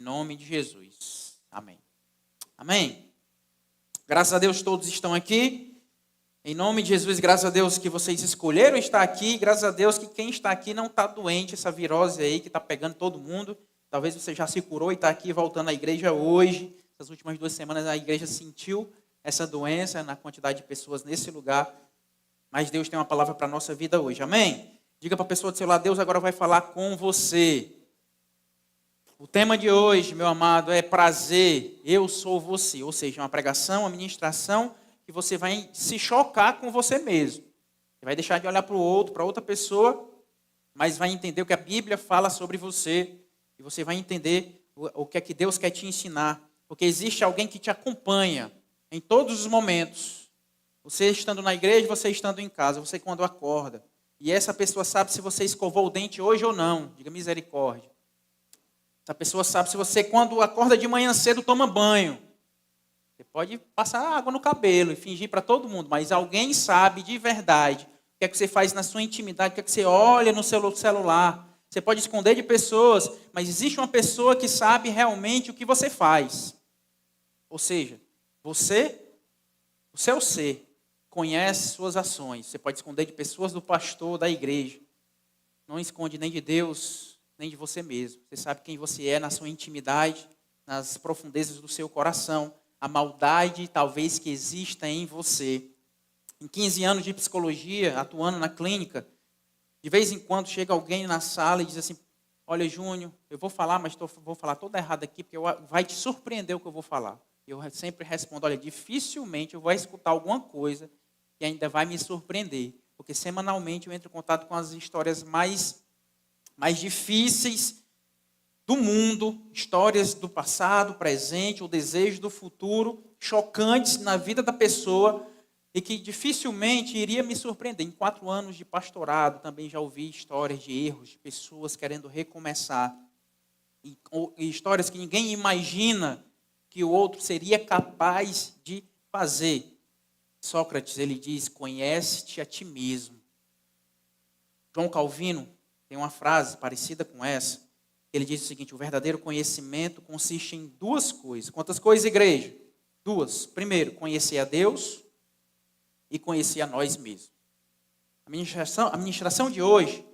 nome de Jesus. Amém. Amém. Graças a Deus todos estão aqui. Em nome de Jesus, graças a Deus que vocês escolheram estar aqui. Graças a Deus que quem está aqui não está doente, essa virose aí que está pegando todo mundo. Talvez você já se curou e está aqui voltando à igreja hoje. Essas últimas 2 semanas a igreja sentiu essa doença na quantidade de pessoas nesse lugar. Mas Deus tem uma palavra para a nossa vida hoje. Amém? Diga para a pessoa do seu lado, Deus agora vai falar com você. O tema de hoje, meu amado, é prazer, eu sou você. Ou seja, uma pregação, uma ministração que você vai se chocar com você mesmo. Você vai deixar de olhar para o outro, para outra pessoa, mas vai entender o que a Bíblia fala sobre você. E você vai entender o que é que Deus quer te ensinar. Porque existe alguém que te acompanha em todos os momentos. Você estando na igreja, você estando em casa, você quando acorda. E essa pessoa sabe se você escovou o dente hoje ou não. Diga misericórdia. Essa pessoa sabe se você, quando acorda de manhã cedo, toma banho. Você pode passar água no cabelo e fingir para todo mundo, mas alguém sabe de verdade o que é que você faz na sua intimidade, o que é que você olha no seu celular. Você pode esconder de pessoas, mas existe uma pessoa que sabe realmente o que você faz. Ou seja, você, o seu ser, conhece suas ações. Você pode esconder de pessoas, do pastor, da igreja. Não esconde nem de Deus, nem de você mesmo. Você sabe quem você é na sua intimidade, nas profundezas do seu coração, a maldade talvez que exista em você. Em 15 anos de psicologia, atuando na clínica, de vez em quando chega alguém na sala e diz assim, olha, Júnior, eu vou falar, mas vou falar toda errada aqui, porque vai te surpreender o que eu vou falar. Eu sempre respondo, olha, dificilmente eu vou escutar alguma coisa que ainda vai me surpreender, porque semanalmente eu entro em contato com as histórias mais difíceis do mundo, histórias do passado, presente, o desejo do futuro, chocantes na vida da pessoa e que dificilmente iria me surpreender. Em 4 anos de pastorado, também já ouvi histórias de erros, de pessoas querendo recomeçar, e histórias que ninguém imagina que o outro seria capaz de fazer. Sócrates, ele diz, conhece-te a ti mesmo. João Calvino tem uma frase parecida com essa. Ele diz o seguinte, o verdadeiro conhecimento consiste em 2 coisas. Quantas coisas, igreja? 2. Primeiro, conhecer a Deus e conhecer a nós mesmos. A ministração de hoje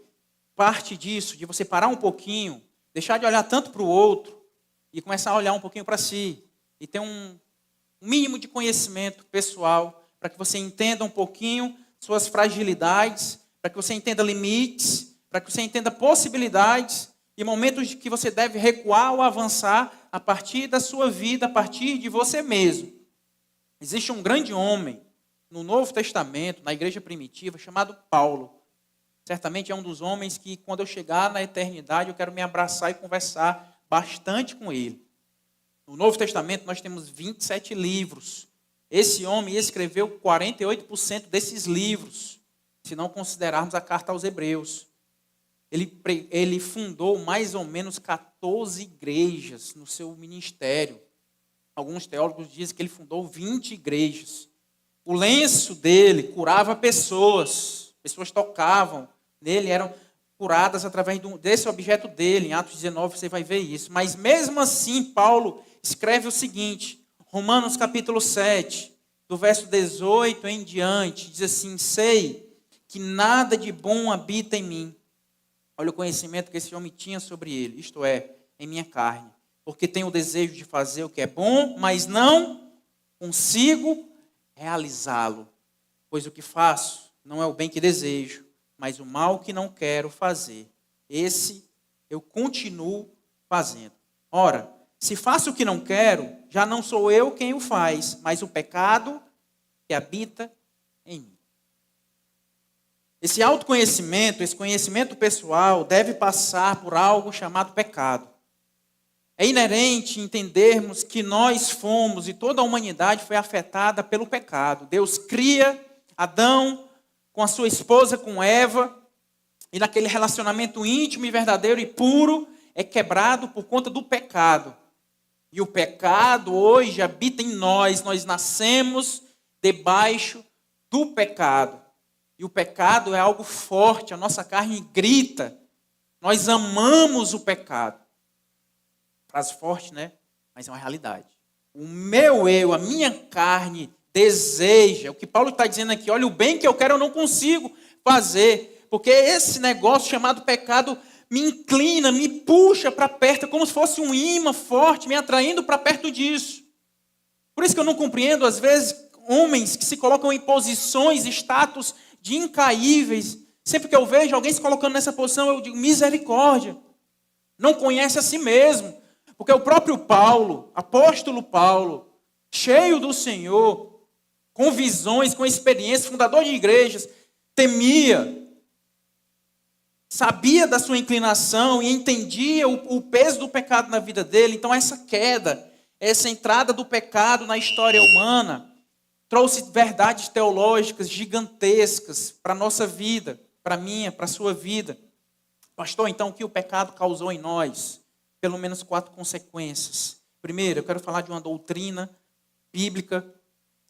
parte disso, de você parar um pouquinho, deixar de olhar tanto para o outro e começar a olhar um pouquinho para si. E ter um mínimo de conhecimento pessoal para que você entenda um pouquinho suas fragilidades, para que você entenda limites, para que você entenda possibilidades e momentos de que você deve recuar ou avançar a partir da sua vida, a partir de você mesmo. Existe um grande homem no Novo Testamento, na igreja primitiva, chamado Paulo. Certamente é um dos homens que, quando eu chegar na eternidade, eu quero me abraçar e conversar bastante com ele. No Novo Testamento nós temos 27 livros. Esse homem escreveu 48% desses livros, se não considerarmos a carta aos Hebreus. Ele fundou mais ou menos 14 igrejas no seu ministério. Alguns teólogos dizem que ele fundou 20 igrejas. O lenço dele curava pessoas tocavam nele, eram curadas através desse objeto dele. Em Atos 19 você vai ver isso. Mas mesmo assim, Paulo escreve o seguinte, Romanos capítulo 7, do verso 18 em diante, diz assim, sei que nada de bom habita em mim. Olha o conhecimento que esse homem tinha sobre ele, isto é, em minha carne. Porque tenho o desejo de fazer o que é bom, mas não consigo realizá-lo. Pois o que faço não é o bem que desejo, mas o mal que não quero fazer. Esse eu continuo fazendo. Ora, se faço o que não quero, já não sou eu quem o faz, mas o pecado que habita em mim. Esse autoconhecimento, esse conhecimento pessoal, deve passar por algo chamado pecado. É inerente entendermos que nós fomos, e toda a humanidade foi afetada pelo pecado. Deus cria Adão com a sua esposa, com Eva, e naquele relacionamento íntimo e verdadeiro e puro, é quebrado por conta do pecado. E o pecado hoje habita em nós nascemos debaixo do pecado. E o pecado é algo forte, a nossa carne grita. Nós amamos o pecado. Frase forte, né? Mas é uma realidade. O meu eu, a minha carne, deseja. O que Paulo está dizendo aqui, olha, o bem que eu quero eu não consigo fazer. Porque esse negócio chamado pecado me inclina, me puxa para perto, como se fosse um imã forte, me atraindo para perto disso. Por isso que eu não compreendo, às vezes, homens que se colocam em posições, status de incaíveis. Sempre que eu vejo alguém se colocando nessa posição, eu digo, misericórdia. Não conhece a si mesmo. Porque o próprio Paulo, apóstolo Paulo, cheio do Senhor, com visões, com experiência, fundador de igrejas, temia, sabia da sua inclinação e entendia o peso do pecado na vida dele. Então essa queda, essa entrada do pecado na história humana, trouxe verdades teológicas gigantescas para a nossa vida, para a minha, para a sua vida. Pastor, então o que o pecado causou em nós? Pelo menos 4 consequências. Primeiro, eu quero falar de uma doutrina bíblica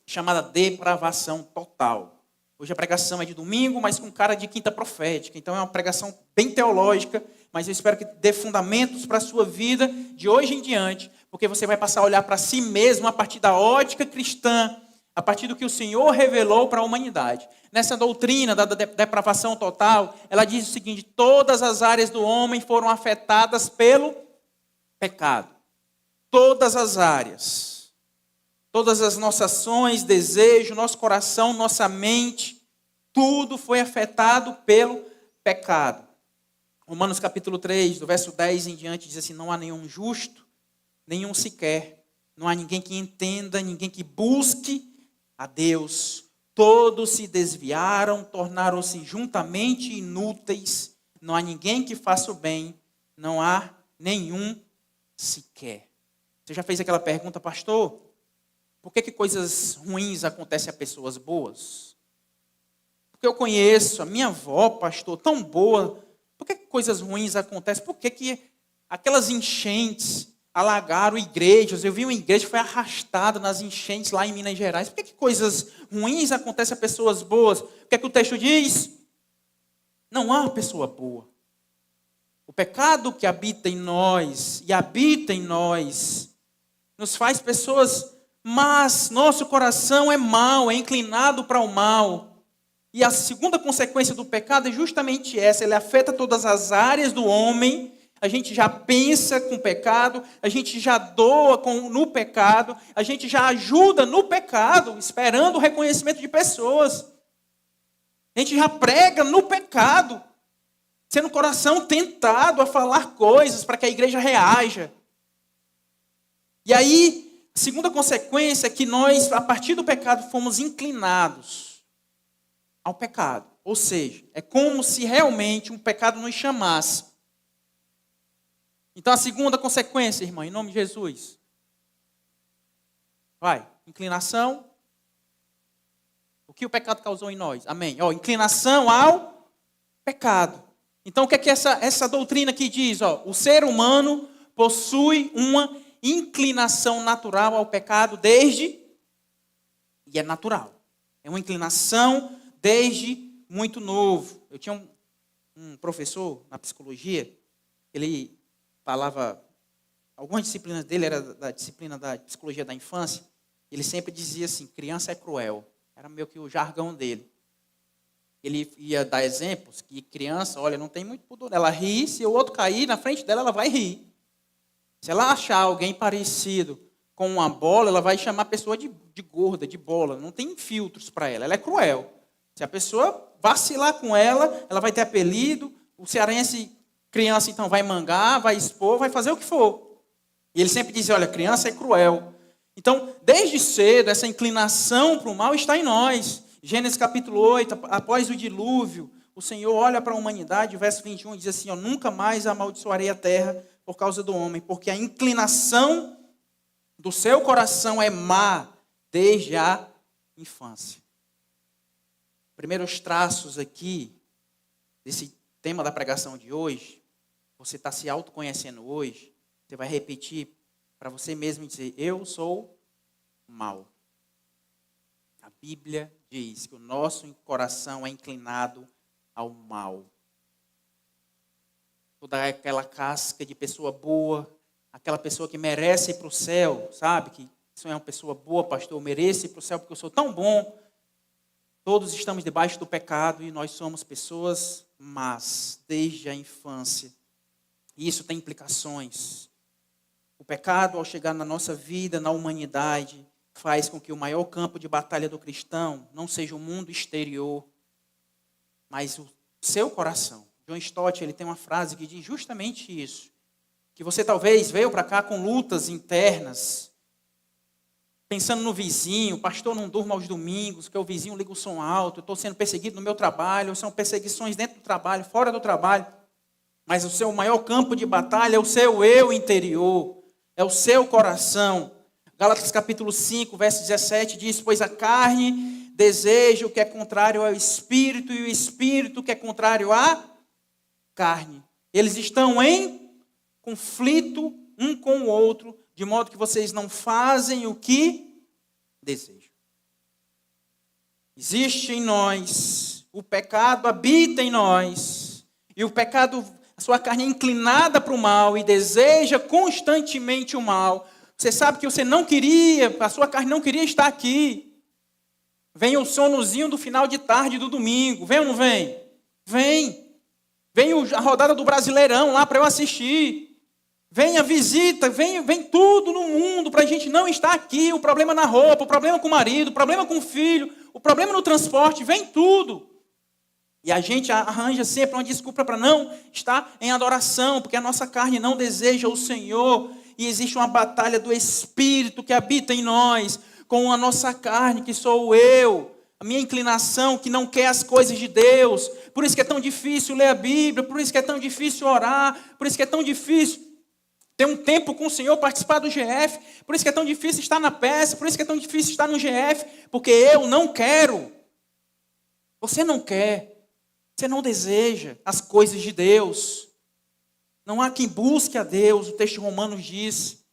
chamada depravação total. Hoje a pregação é de domingo, mas com cara de quinta profética. Então é uma pregação bem teológica, mas eu espero que dê fundamentos para a sua vida de hoje em diante, porque você vai passar a olhar para si mesmo a partir da ótica cristã, a partir do que o Senhor revelou para a humanidade. Nessa doutrina da depravação total, ela diz o seguinte: todas as áreas do homem foram afetadas pelo pecado. Todas as áreas. Todas as nossas ações, desejo, nosso coração, nossa mente, tudo foi afetado pelo pecado. Romanos capítulo 3, do verso 10 em diante, diz assim: não há nenhum justo, nenhum sequer. Não há ninguém que entenda, ninguém que busque a Deus. Todos se desviaram, tornaram-se juntamente inúteis. Não há ninguém que faça o bem, não há nenhum sequer. Você já fez aquela pergunta, pastor? Por que coisas ruins acontecem a pessoas boas? Porque eu conheço a minha avó, pastor, tão boa. Por que coisas ruins acontecem? Por que aquelas enchentes alagaram igrejas? Eu vi uma igreja que foi arrastada nas enchentes lá em Minas Gerais. Por que coisas ruins acontecem a pessoas boas? O que o texto diz? Não há pessoa boa. O pecado que habita em nós e habita em nós nos faz pessoas más. Nosso coração é mau, é inclinado para o mal. E a segunda consequência do pecado é justamente essa: ele afeta todas as áreas do homem. A gente já pensa com pecado, a gente já doa no pecado, a gente já ajuda no pecado, esperando o reconhecimento de pessoas. A gente já prega no pecado, sendo o coração tentado a falar coisas para que a igreja reaja. E aí, a segunda consequência é que nós, a partir do pecado, fomos inclinados ao pecado. Ou seja, é como se realmente um pecado nos chamasse. Então, a segunda consequência, irmão, em nome de Jesus. Vai, inclinação. O que o pecado causou em nós? Amém. Inclinação ao pecado. Então, o que é que essa doutrina aqui diz? O ser humano possui uma inclinação natural ao pecado e é natural. É uma inclinação desde muito novo. Eu tinha um professor na psicologia, ele falava, algumas disciplinas dele era da disciplina da psicologia da infância, ele sempre dizia assim: criança é cruel. Era meio que o jargão dele. Ele ia dar exemplos que criança, olha, não tem muito pudor. Ela ri, se o outro cair na frente dela, ela vai rir. Se ela achar alguém parecido com uma bola, ela vai chamar a pessoa de gorda, de bola. Não tem filtros para ela. Ela é cruel. Se a pessoa vacilar com ela, ela vai ter apelido. O cearense, criança, então, vai mangar, vai expor, vai fazer o que for. E ele sempre dizia: olha, criança é cruel. Então, desde cedo, essa inclinação para o mal está em nós. Gênesis capítulo 8, após o dilúvio, o Senhor olha para a humanidade, verso 21, diz assim: nunca mais amaldiçoarei a terra por causa do homem, porque a inclinação do seu coração é má desde a infância. Primeiros traços aqui desse tema da pregação de hoje, você está se autoconhecendo hoje, você vai repetir para você mesmo dizer: eu sou mau. A Bíblia diz que o nosso coração é inclinado ao mal. Toda aquela casca de pessoa boa, aquela pessoa que merece ir para o céu, sabe? Que isso é uma pessoa boa, pastor, eu mereço ir para o céu porque eu sou tão bom. Todos estamos debaixo do pecado e nós somos pessoas más desde a infância. E isso tem implicações. O pecado, ao chegar na nossa vida, na humanidade, faz com que o maior campo de batalha do cristão não seja o mundo exterior, mas o seu coração. John Stott, ele tem uma frase que diz justamente isso. Que você talvez veio para cá com lutas internas, pensando no vizinho, pastor, não durma aos domingos, porque o vizinho liga o som alto, eu estou sendo perseguido no meu trabalho, são perseguições dentro do trabalho, fora do trabalho. Mas o seu maior campo de batalha é o seu eu interior, é o seu coração. Gálatas capítulo 5, verso 17 diz, pois a carne deseja o que é contrário ao espírito, e o espírito que é contrário à carne. Eles estão em conflito um com o outro, de modo que vocês não fazem o que desejam. Existe em nós, o pecado habita em nós, e o pecado, a sua carne é inclinada para o mal e deseja constantemente o mal. Você sabe que você não queria, a sua carne não queria estar aqui. Vem o sonozinho do final de tarde do domingo, vem ou não vem? Vem. Vem a rodada do Brasileirão lá para eu assistir. Vem a visita, vem tudo no mundo para a gente não estar aqui. O problema na roupa, o problema com o marido, o problema com o filho, o problema no transporte, vem tudo. E a gente arranja sempre uma desculpa para não estar em adoração, porque a nossa carne não deseja o Senhor. E existe uma batalha do Espírito que habita em nós, com a nossa carne, que sou eu. A minha inclinação que não quer as coisas de Deus. Por isso que é tão difícil ler a Bíblia, por isso que é tão difícil orar, por isso que é tão difícil ter um tempo com o Senhor, participar do GF, por isso que é tão difícil estar na peça, por isso que é tão difícil estar no GF, porque eu não quero. Você não quer, você não deseja as coisas de Deus. Não há quem busque a Deus, o texto romano diz.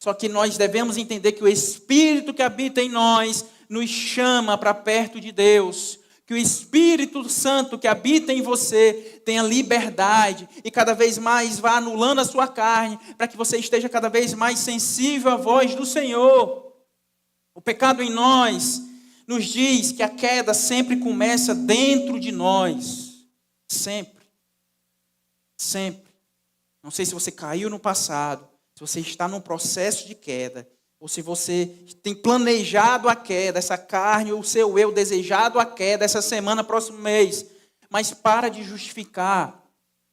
Só que nós devemos entender que o Espírito que habita em nós nos chama para perto de Deus. Que o Espírito Santo que habita em você tenha liberdade e cada vez mais vá anulando a sua carne, para que você esteja cada vez mais sensível à voz do Senhor. O pecado em nós nos diz que a queda sempre começa dentro de nós. Sempre. Sempre. Não sei se você caiu no passado, se você está num processo de queda, ou se você tem planejado a queda, essa carne, ou o seu eu desejado a queda, essa semana, próximo mês. Mas para de justificar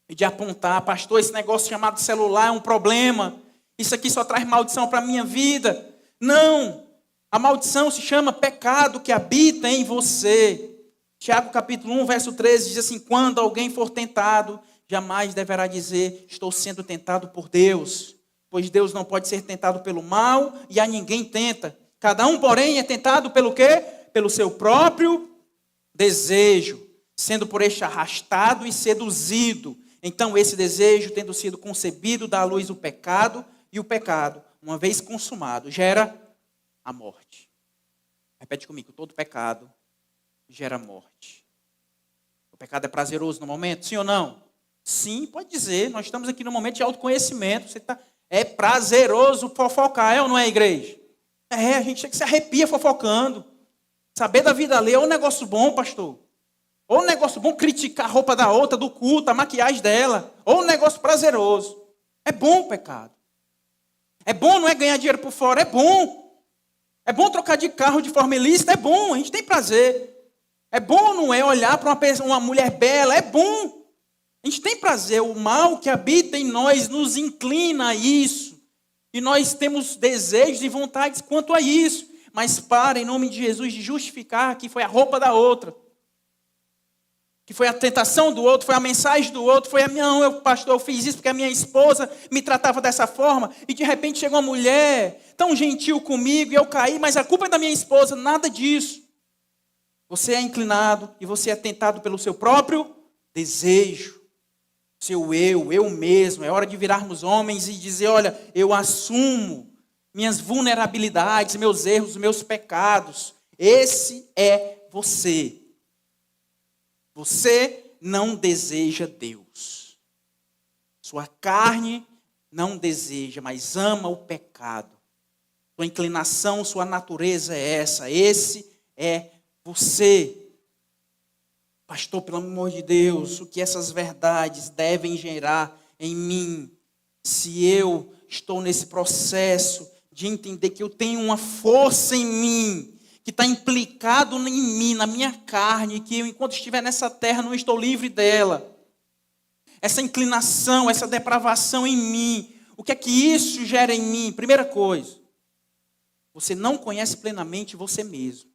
e de apontar, pastor, esse negócio chamado celular é um problema. Isso aqui só traz maldição para a minha vida. Não, a maldição se chama pecado que habita em você. Tiago capítulo 1, verso 13 diz assim, quando alguém for tentado, jamais deverá dizer, estou sendo tentado por Deus. Pois Deus não pode ser tentado pelo mal e a ninguém tenta. Cada um, porém, é tentado pelo quê? Pelo seu próprio desejo, sendo por este arrastado e seduzido. Então, esse desejo, tendo sido concebido, dá à luz o pecado, e o pecado, uma vez consumado, gera a morte. Repete comigo, todo pecado gera morte. O pecado é prazeroso no momento, sim ou não? Sim, pode dizer, nós estamos aqui no momento de autoconhecimento, você está... É prazeroso fofocar, é ou não é, igreja? É, a gente se arrepia fofocando. Saber da vida alheia é um negócio bom, pastor. Ou um negócio bom criticar a roupa da outra, do culto, a maquiagem dela. Ou um negócio prazeroso. É bom o pecado. É bom, não é ganhar dinheiro por fora, é bom. É bom trocar de carro de forma ilícita, é bom, a gente tem prazer. É bom, não é olhar para uma mulher bela, é bom. A gente tem prazer, o mal que habita em nós nos inclina a isso. E nós temos desejos e vontades quanto a isso. Mas para, em nome de Jesus, de justificar que foi a roupa da outra. Que foi a tentação do outro, foi a mensagem do outro, foi a minha, não, pastor, eu fiz isso porque a minha esposa me tratava dessa forma. E de repente chegou uma mulher tão gentil comigo e eu caí, mas a culpa é da minha esposa. Nada disso. Você é inclinado e você é tentado pelo seu próprio desejo. Seu eu mesmo. É hora de virarmos homens e dizer, olha, eu assumo minhas vulnerabilidades, meus erros, meus pecados. Esse é você. Você não deseja Deus. Sua carne não deseja, mas ama o pecado. Sua inclinação, sua natureza é essa. Esse é você. Pastor, pelo amor de Deus, o que essas verdades devem gerar em mim? Se eu estou nesse processo de entender que eu tenho uma força em mim, que está implicado em mim, na minha carne, que eu, enquanto estiver nessa terra, não estou livre dela. Essa inclinação, essa depravação em mim, o que é que isso gera em mim? Primeira coisa, você não conhece plenamente você mesmo.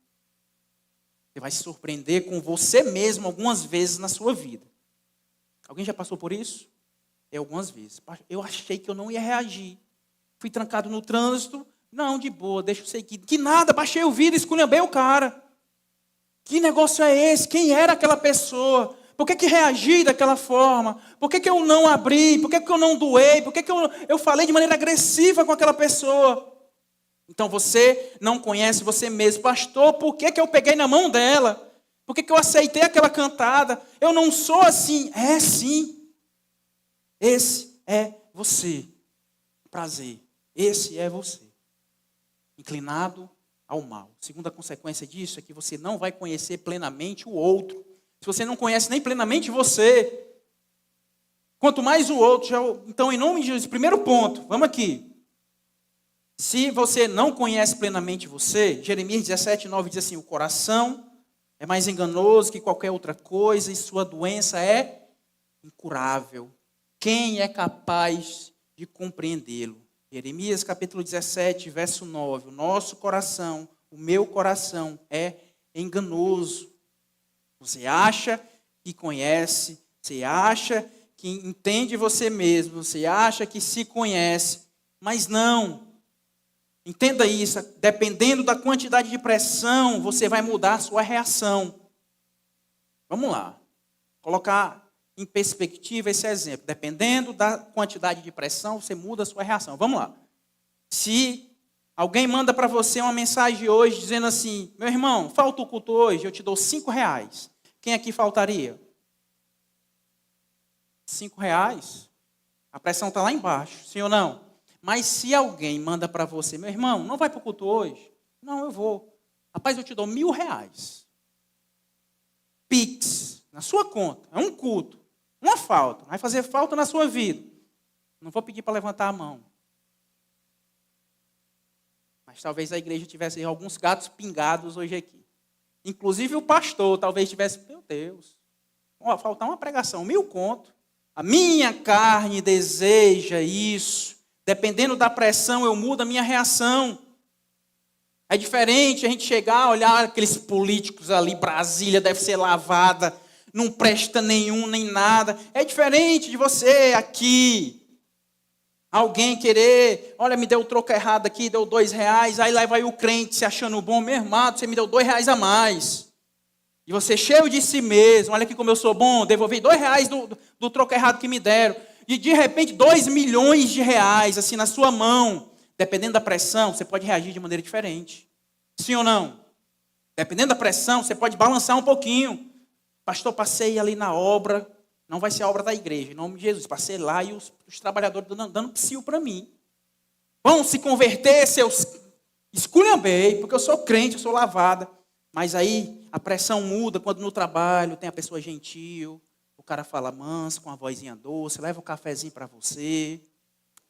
Você vai se surpreender com você mesmo algumas vezes na sua vida. Alguém já passou por isso? Algumas vezes. Eu achei que eu não ia reagir. Fui trancado no trânsito. Não, de boa, deixa eu seguir. Que nada, baixei o vidro, esculhambei o cara. Que negócio é esse? Quem era aquela pessoa? Por que reagi daquela forma? Por que eu não abri? Por que eu não doei? Por que eu falei de maneira agressiva com aquela pessoa? Então você não conhece você mesmo. Pastor, por que eu peguei na mão dela? Por que eu aceitei aquela cantada? Eu não sou assim. É sim. Esse é você. Prazer. Esse é você. Inclinado ao mal. Segunda consequência disso é que você não vai conhecer plenamente o outro. Se você não conhece nem plenamente você, quanto mais o outro. Então, em nome de Jesus, primeiro ponto, vamos aqui. Se você não conhece plenamente você, Jeremias 17:9 diz assim: o coração é mais enganoso que qualquer outra coisa e sua doença é incurável. Quem é capaz de compreendê-lo? Jeremias capítulo 17, verso 9. O nosso coração, o meu coração é enganoso. Você acha que conhece, você acha que entende você mesmo, você acha que se conhece, mas não. Entenda isso, dependendo da quantidade de pressão, você vai mudar a sua reação. Vamos lá, colocar em perspectiva esse exemplo. Dependendo da quantidade de pressão, você muda a sua reação. Vamos lá. Se alguém manda para você uma mensagem hoje dizendo assim: meu irmão, falta o culto hoje, eu te dou R$5. Quem aqui faltaria? R$5? A pressão está lá embaixo, sim ou não? Mas se alguém manda para você: meu irmão, não vai para o culto hoje? Não, eu vou. Rapaz, eu te dou R$1.000. Pix, na sua conta. É um culto. Uma falta. Vai fazer falta na sua vida. Não vou pedir para levantar a mão. Mas talvez a igreja tivesse alguns gatos pingados hoje aqui. Inclusive o pastor talvez tivesse: meu Deus, vai faltar uma pregação, 1.000 conto. A minha carne deseja isso. Dependendo da pressão, eu mudo a minha reação. É diferente a gente chegar, olhar aqueles políticos ali, Brasília deve ser lavada, não presta nenhum, nem nada. É diferente de você aqui. Alguém querer, olha, me deu o troco errado aqui, deu R$2, aí lá vai o crente se achando bom, meu irmão, você me deu R$2 a mais. E você cheio de si mesmo, olha aqui como eu sou bom, devolvi R$2 do troco errado que me deram. E de repente R$2 milhões assim na sua mão. Dependendo da pressão, você pode reagir de maneira diferente. Sim ou não? Dependendo da pressão, você pode balançar um pouquinho. Pastor, passei ali na obra, não vai ser a obra da igreja, em nome de Jesus. Passei lá e os trabalhadores dando psiu para mim. Vão se converter, seus esculhambei, porque eu sou crente, eu sou lavada. Mas aí a pressão muda quando no trabalho tem a pessoa gentil. O cara fala manso, com a vozinha doce, leva um cafezinho para você,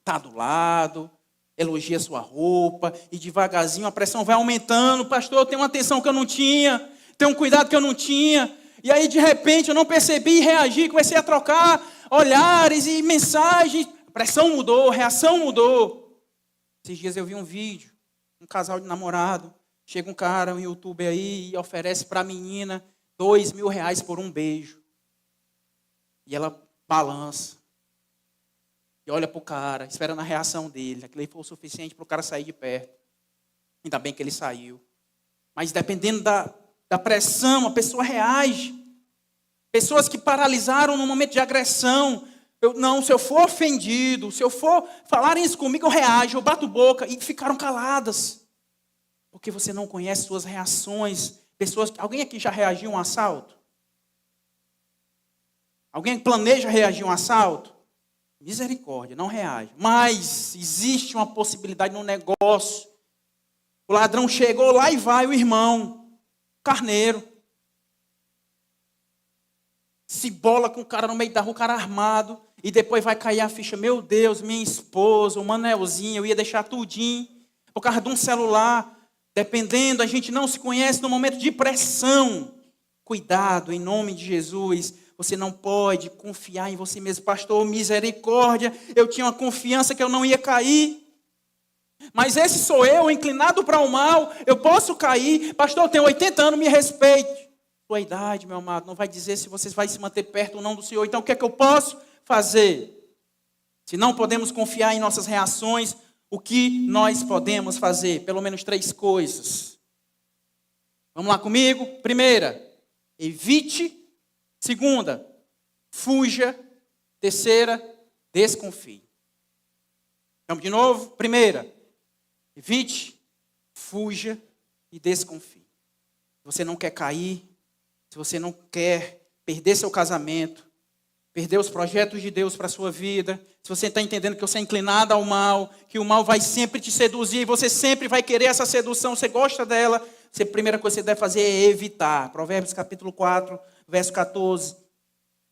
está do lado, elogia sua roupa, e devagarzinho a pressão vai aumentando. Pastor, eu tenho uma atenção que eu não tinha, tenho um cuidado que eu não tinha. E aí, de repente, eu não percebi e reagi, comecei a trocar olhares e mensagens. A pressão mudou, a reação mudou. Esses dias eu vi um vídeo, um casal de namorado. Chega um cara, um youtuber aí, e oferece para a menina R$2.000 por um beijo. E ela balança. E olha para o cara, esperando a reação dele. Aquilo aí foi o suficiente para o cara sair de perto. Ainda bem que ele saiu. Mas dependendo da pressão, a pessoa reage. Pessoas que paralisaram no momento de agressão. Se eu for ofendido, se eu for falarem isso comigo, eu reajo, eu bato boca. E ficaram caladas. Porque você não conhece suas reações. Alguém aqui já reagiu a um assalto? Alguém planeja reagir a um assalto? Misericórdia, não reage. Mas existe uma possibilidade no negócio. O ladrão chegou, lá e vai o irmão, carneiro. Se bola com o cara no meio da rua, o cara armado. E depois vai cair a ficha. Meu Deus, minha esposa, o Manelzinho, eu ia deixar tudinho. Por causa de um celular. Dependendo, a gente não se conhece no momento de pressão. Cuidado, em nome de Jesus. Você não pode confiar em você mesmo. Pastor, misericórdia. Eu tinha uma confiança que eu não ia cair. Mas esse sou eu, inclinado para o mal. Eu posso cair. Pastor, eu tenho 80 anos, me respeite. Sua idade, meu amado, não vai dizer se você vai se manter perto ou não do Senhor. Então, o que é que eu posso fazer? Se não podemos confiar em nossas reações, o que nós podemos fazer? Pelo menos 3 coisas. Vamos lá comigo? Primeira, evite. Segunda, fuja. Terceira, desconfie. Vamos de novo? Primeira, evite, fuja e desconfie. Se você não quer cair, se você não quer perder seu casamento, perder os projetos de Deus para a sua vida, se você está entendendo que você é inclinado ao mal, que o mal vai sempre te seduzir, e você sempre vai querer essa sedução, você gosta dela, a primeira coisa que você deve fazer é evitar. Provérbios capítulo 4, verso 14.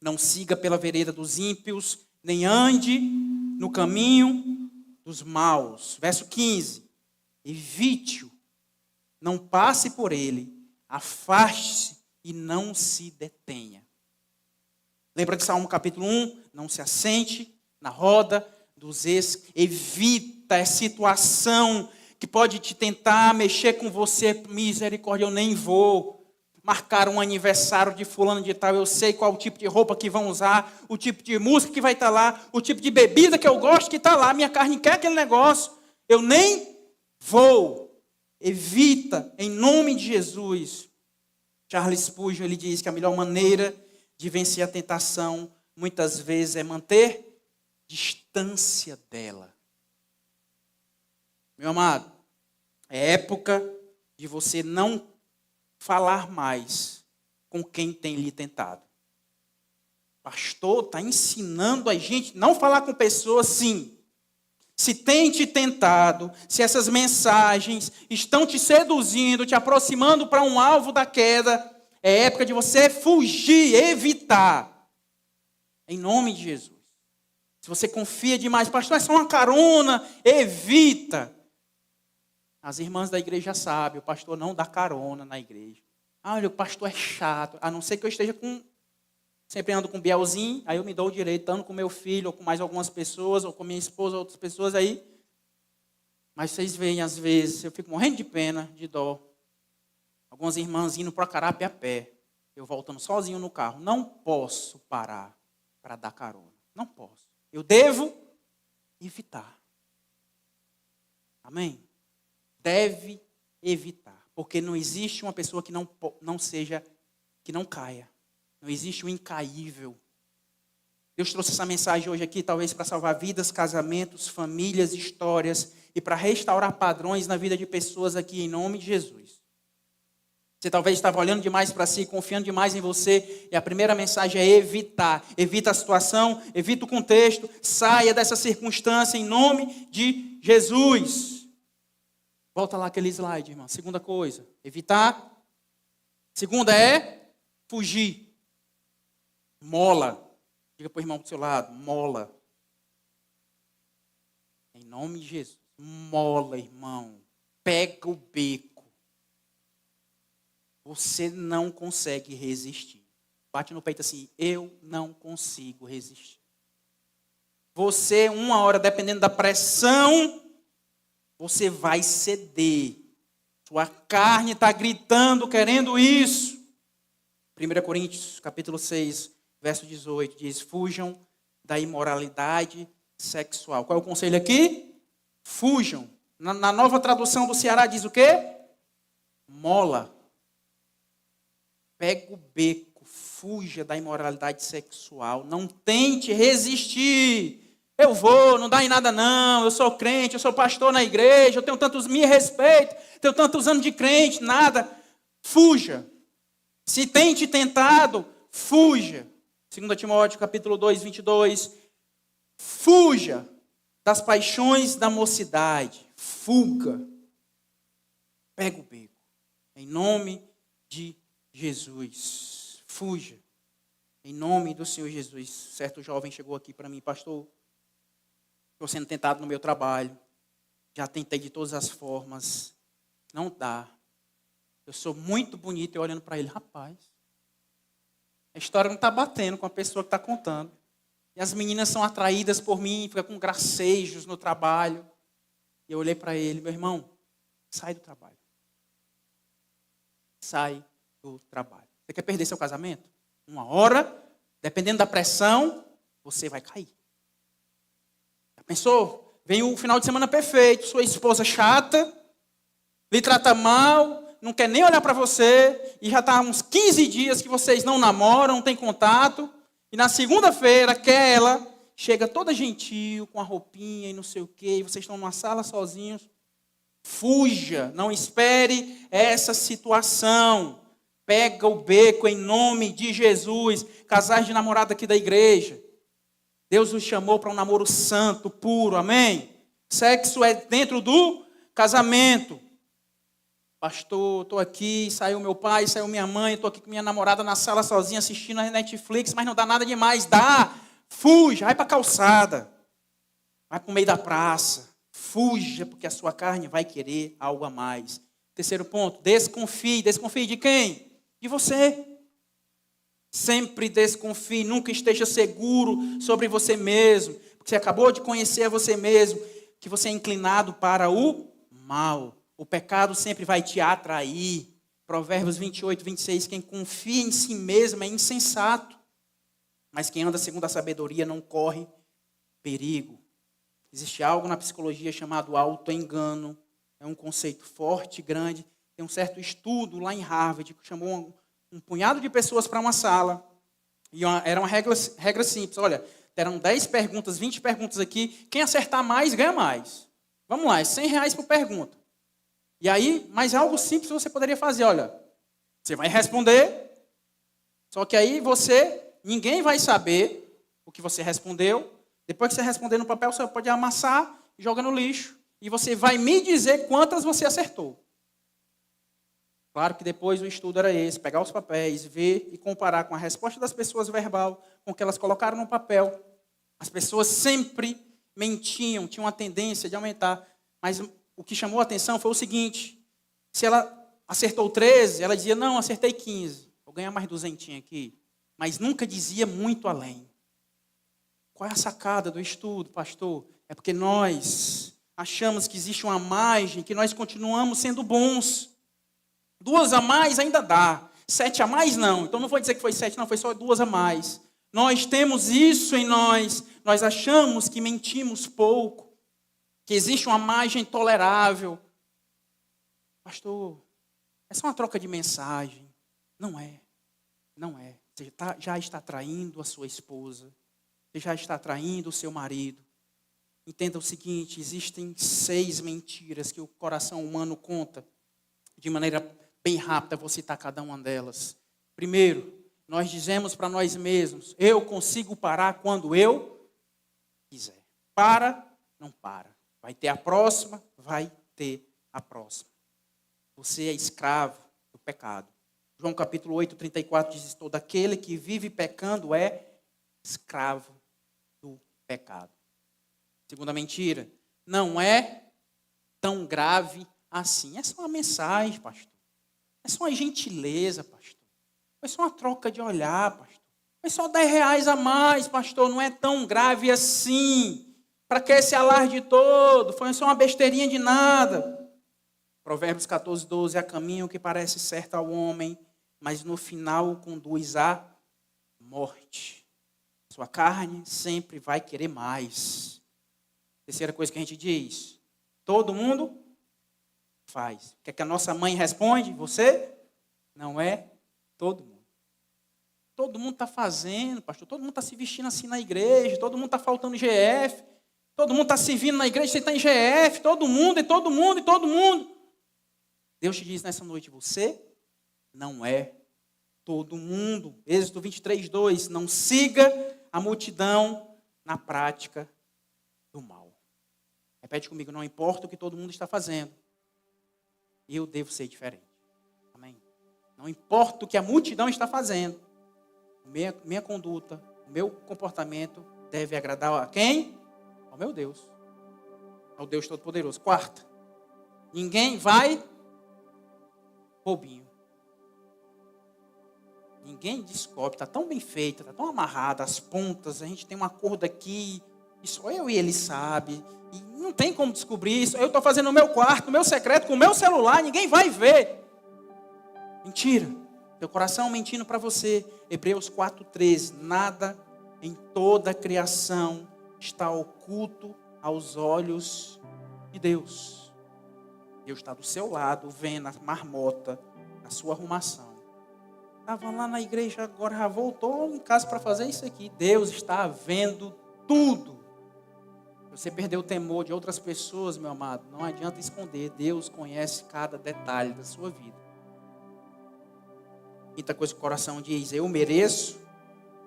Não siga pela vereda dos ímpios, nem ande no caminho dos maus. Verso 15. Evite-o, não passe por ele, afaste-se e não se detenha. Lembra de Salmo capítulo 1? Não se assente na roda dos evita a situação que pode te tentar mexer com você. Misericórdia, eu nem vou marcar um aniversário de fulano de tal. Eu sei qual o tipo de roupa que vão usar, o tipo de música que vai estar lá, o tipo de bebida que eu gosto que está lá. Minha carne quer aquele negócio. Eu nem vou. Evita, em nome de Jesus. Charles Spurgeon, ele diz que a melhor maneira de vencer a tentação, muitas vezes, é manter distância dela. Meu amado, é época de você não falar mais com quem tem lhe tentado. Pastor, está ensinando a gente não falar com pessoas, sim. Se tem te tentado, se essas mensagens estão te seduzindo, te aproximando para um alvo da queda, é época de você fugir, evitar. Em nome de Jesus. Se você confia demais, pastor, é só uma carona, evita. As irmãs da igreja sabem, o pastor não dá carona na igreja. Olha, o pastor é chato, a não ser que eu esteja sempre ando com o Bielzinho, aí eu me dou o direito, ando com meu filho, ou com mais algumas pessoas, ou com minha esposa, outras pessoas aí. Mas vocês veem, às vezes, eu fico morrendo de pena, de dó. Algumas irmãs indo para Carapé a pé, eu voltando sozinho no carro. Não posso parar para dar carona. Não posso. Eu devo evitar. Amém? Deve evitar. Porque não existe uma pessoa que que não caia. Não existe o incaível. Deus trouxe essa mensagem hoje aqui, talvez para salvar vidas, casamentos, famílias, histórias e para restaurar padrões na vida de pessoas aqui, em nome de Jesus. Você talvez estava olhando demais para si, confiando demais em você, e a primeira mensagem é evitar. Evita a situação, evita o contexto, saia dessa circunstância em nome de Jesus. Volta lá aquele slide, irmão. Segunda coisa, evitar. Segunda é fugir. Mola. Diga para o irmão do seu lado, mola. Em nome de Jesus. Mola, irmão. Pega o beco. Você não consegue resistir. Bate no peito assim, eu não consigo resistir. Você, uma hora, dependendo da pressão, você vai ceder. Sua carne está gritando, querendo isso. 1 Coríntios, capítulo 6, verso 18, diz, fujam da imoralidade sexual. Qual é o conselho aqui? Fujam. Na nova tradução do Ceará diz o quê? Mola. Pega o beco, fuja da imoralidade sexual. Não tente resistir. Eu vou, não dá em nada não. Eu sou crente, eu sou pastor na igreja, eu tenho tantos, me respeito, tenho tantos anos de crente, nada. Fuja. Se tem te tentado, fuja. 2 Timóteo, capítulo 2, 22. Fuja das paixões da mocidade. Fuga. Pega o beco. Em nome de Jesus. Fuja. Em nome do Senhor Jesus. Certo jovem chegou aqui para mim, pastor. Estou sendo tentado no meu trabalho. Já tentei de todas as formas. Não dá. Eu sou muito bonito. Eu olhando para ele, rapaz. A história não está batendo com a pessoa que está contando. E as meninas são atraídas por mim, ficam com gracejos no trabalho. E eu olhei para ele, meu irmão, sai do trabalho. Sai do trabalho. Você quer perder seu casamento? Uma hora, dependendo da pressão, você vai cair. Já pensou? Vem o final de semana perfeito, sua esposa chata, lhe trata mal, não quer nem olhar para você, e já está uns 15 dias que vocês não namoram, não tem contato, e na segunda-feira, aquela chega toda gentil, com a roupinha e não sei o quê, e vocês estão numa sala sozinhos. Fuja, não espere essa situação. Pega o beco em nome de Jesus. Casais de namorado aqui da igreja. Deus nos chamou para um namoro santo, puro, amém? Sexo é dentro do casamento. Pastor, estou aqui, saiu meu pai, saiu minha mãe, estou aqui com minha namorada na sala sozinha assistindo a Netflix, mas não dá nada demais. Dá, fuja, vai para a calçada, vai para o meio da praça. Fuja, porque a sua carne vai querer algo a mais. Terceiro ponto, desconfie. Desconfie de quem? De você. Sempre desconfie, nunca esteja seguro sobre você mesmo, porque você acabou de conhecer você mesmo, que você é inclinado para o mal. O pecado sempre vai te atrair. Provérbios 28, 26, quem confia em si mesmo é insensato, mas quem anda segundo a sabedoria não corre perigo. Existe algo na psicologia chamado autoengano. É um conceito forte, grande. Tem um certo estudo lá em Harvard que chamou um punhado de pessoas para uma sala. E era uma regra simples. Olha, terão 10 perguntas, 20 perguntas aqui. Quem acertar mais, ganha mais. Vamos lá, é R$100 por pergunta. E aí, mas algo simples você poderia fazer. Olha, você vai responder, só que aí ninguém vai saber o que você respondeu. Depois que você responder no papel, você pode amassar e joga no lixo. E você vai me dizer quantas você acertou. Claro que depois o estudo era esse, pegar os papéis, ver e comparar com a resposta das pessoas verbal, com o que elas colocaram no papel. As pessoas sempre mentiam, tinham a tendência de aumentar. Mas o que chamou a atenção foi o seguinte, se ela acertou 13, ela dizia, não, acertei 15. Vou ganhar mais 200 aqui. Mas nunca dizia muito além. Qual é a sacada do estudo, pastor? É porque nós achamos que existe uma margem, que nós continuamos sendo bons. 2 a mais ainda dá. 7 a mais não. Então não vou dizer que foi 7, não, foi só 2 a mais. Nós temos isso em nós. Nós achamos que mentimos pouco. Que existe uma margem tolerável. Pastor, essa é uma troca de mensagem. Não é. Não é. Você já está traindo a sua esposa. Você já está traindo o seu marido. Entenda o seguinte, existem 6 mentiras que o coração humano conta. De maneira bem rápida, vou citar cada uma delas. Primeiro, nós dizemos para nós mesmos, eu consigo parar quando eu quiser. Para, não para. Vai ter a próxima, vai ter a próxima. Você é escravo do pecado. João capítulo 8, 34 diz, todo aquele que vive pecando é escravo do pecado. Segunda mentira, não é tão grave assim. É só uma mensagem, pastor. É só uma gentileza, pastor. É só uma troca de olhar, pastor. É só R$10 a mais, pastor. Não é tão grave assim. Para que esse alarde todo? Foi só uma besteirinha de nada. Provérbios 14, 12. Há caminho que parece certo ao homem, mas no final conduz à morte. Sua carne sempre vai querer mais. Terceira coisa que a gente diz. Todo mundo faz. O que é que a nossa mãe responde? Você? Não é todo mundo. Todo mundo está fazendo, pastor. Todo mundo está se vestindo assim na igreja. Todo mundo está faltando GF. Todo mundo está servindo na igreja. Você está em GF. Todo mundo, e todo mundo, e todo mundo. Deus te diz nessa noite, você não é todo mundo. Êxodo 23, 2. Não siga a multidão, na prática do mal. Repete comigo, não importa o que todo mundo está fazendo, eu devo ser diferente. Amém? Não importa o que a multidão está fazendo, minha conduta, o meu comportamento deve agradar a quem? Ao meu Deus. Ao Deus Todo-Poderoso. Quarta, ninguém vai bobinho. Ninguém descobre, está tão bem feita, está tão amarrada, as pontas, a gente tem um acordo aqui, e só eu e ele sabe, e não tem como descobrir isso. Eu estou fazendo no meu quarto, no meu secreto, com o meu celular, ninguém vai ver. Mentira, teu coração mentindo para você. Hebreus 4:13, nada em toda a criação está oculto aos olhos de Deus. Deus está do seu lado, vendo a marmota, a sua arrumação. Estava lá na igreja, agora já voltou em casa para fazer isso aqui. Deus está vendo tudo. Você perdeu o temor de outras pessoas, meu amado, não adianta esconder. Deus conhece cada detalhe da sua vida. Quinta coisa que o coração diz, eu mereço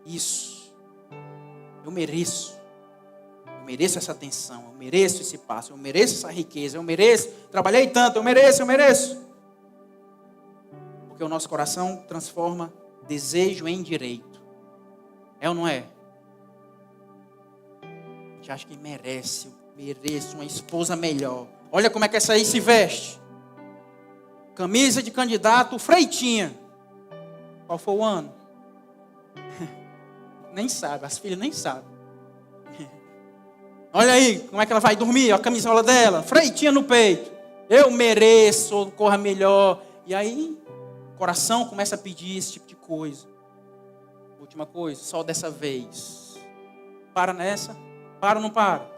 isso. Eu mereço essa atenção, eu mereço esse passo, eu mereço essa riqueza, eu mereço, trabalhei tanto, eu mereço. Porque o nosso coração transforma desejo em direito. É ou não é? A gente acha que mereço uma esposa melhor. Olha como é que essa aí se veste. Camisa de candidato Freitinha. Qual foi o ano? Nem sabe, as filhas nem sabem. Olha aí, como é que ela vai dormir, a camisola dela, Freitinha no peito. Eu mereço, corra melhor. E aí, o coração começa a pedir esse tipo de coisa. Última coisa, só dessa vez. Para nessa? Para ou não para?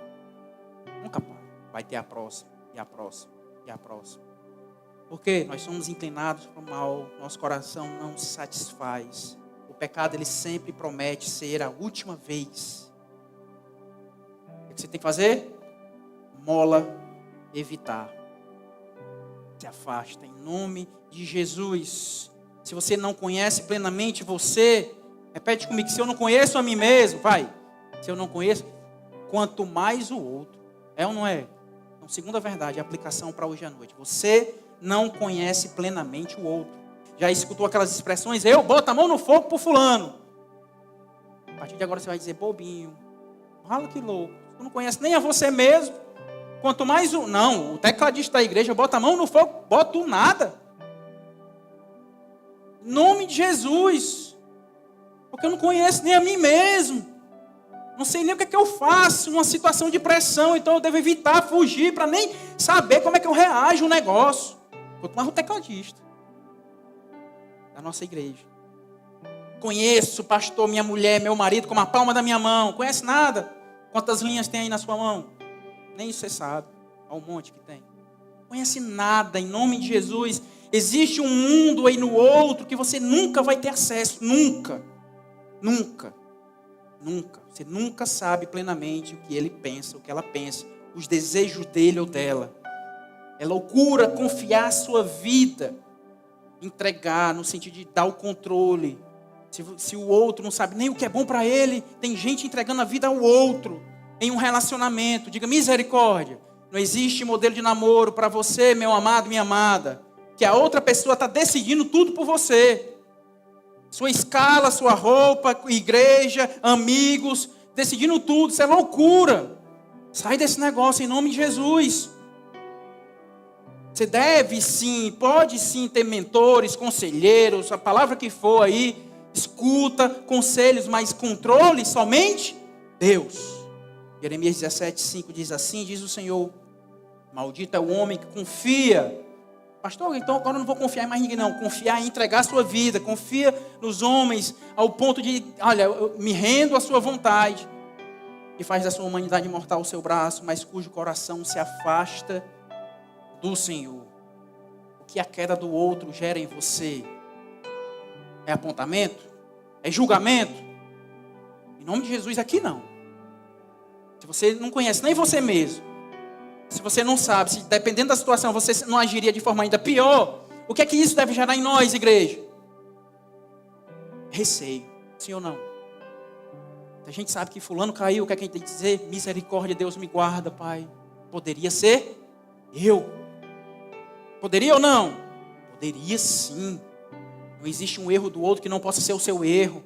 Nunca para. Vai ter a próxima, e a próxima, e a próxima. Porque nós somos inclinados para o mal, nosso coração não se satisfaz. O pecado, ele sempre promete ser a última vez. O que você tem que fazer? Mola, evitar. Se afasta em nome de Jesus. Se você não conhece plenamente você, repete comigo, se eu não conheço a mim mesmo, vai. Se eu não conheço, quanto mais o outro. É ou não é? Então, segunda verdade, a aplicação para hoje à noite. Você não conhece plenamente o outro. Já escutou aquelas expressões? Eu boto a mão no fogo pro fulano. A partir de agora você vai dizer, bobinho. Olha que louco. Você não conhece nem a você mesmo. Quanto mais o... Não, o tecladista da igreja bota a mão no fogo, bota o nada. Em nome de Jesus. Porque eu não conheço nem a mim mesmo. Não sei nem o que é que eu faço numa situação de pressão. Então eu devo evitar, fugir, para nem saber como é que eu reajo o negócio. Quanto mais o tecladista da nossa igreja. Conheço, pastor, minha mulher, meu marido, como a palma da minha mão. Conhece nada? Quantas linhas tem aí na sua mão? Nem isso você sabe. Olha o monte que tem. Conhece nada, em nome de Jesus. Existe um mundo aí no outro que você nunca vai ter acesso. Nunca. Você nunca sabe plenamente o que ele pensa, o que ela pensa. Os desejos dele ou dela. É loucura confiar a sua vida. Entregar no sentido de dar o controle. Se o outro não sabe nem o que é bom para ele, tem gente entregando a vida ao outro em um relacionamento. Diga misericórdia. Não existe modelo de namoro para você, meu amado, minha amada, que a outra pessoa está decidindo tudo por você. Sua escala, sua roupa, igreja, amigos, decidindo tudo. Isso é loucura. Sai desse negócio em nome de Jesus. Você deve sim, pode sim ter mentores, conselheiros, a palavra que for aí, escuta, conselhos, mas controle somente Deus. Jeremias 17:5 diz assim, diz o Senhor, maldito é o homem que confia. Pastor, então agora eu não vou confiar em mais ninguém não, confiar em entregar a sua vida, confia nos homens ao ponto de, olha, eu me rendo à sua vontade e faz da sua humanidade mortal o seu braço, mas cujo coração se afasta do Senhor. O que a queda do outro gera em você é apontamento? É julgamento? Em nome de Jesus aqui não. Se você não conhece nem você mesmo, se você não sabe, se dependendo da situação você não agiria de forma ainda pior, o que é que isso deve gerar em nós, igreja? Receio, sim ou não? A gente sabe que fulano caiu, o que é que a gente tem que dizer? Misericórdia, Deus me guarda, Pai. Poderia ser eu. Poderia ou não? Poderia sim. Não existe um erro do outro que não possa ser o seu erro.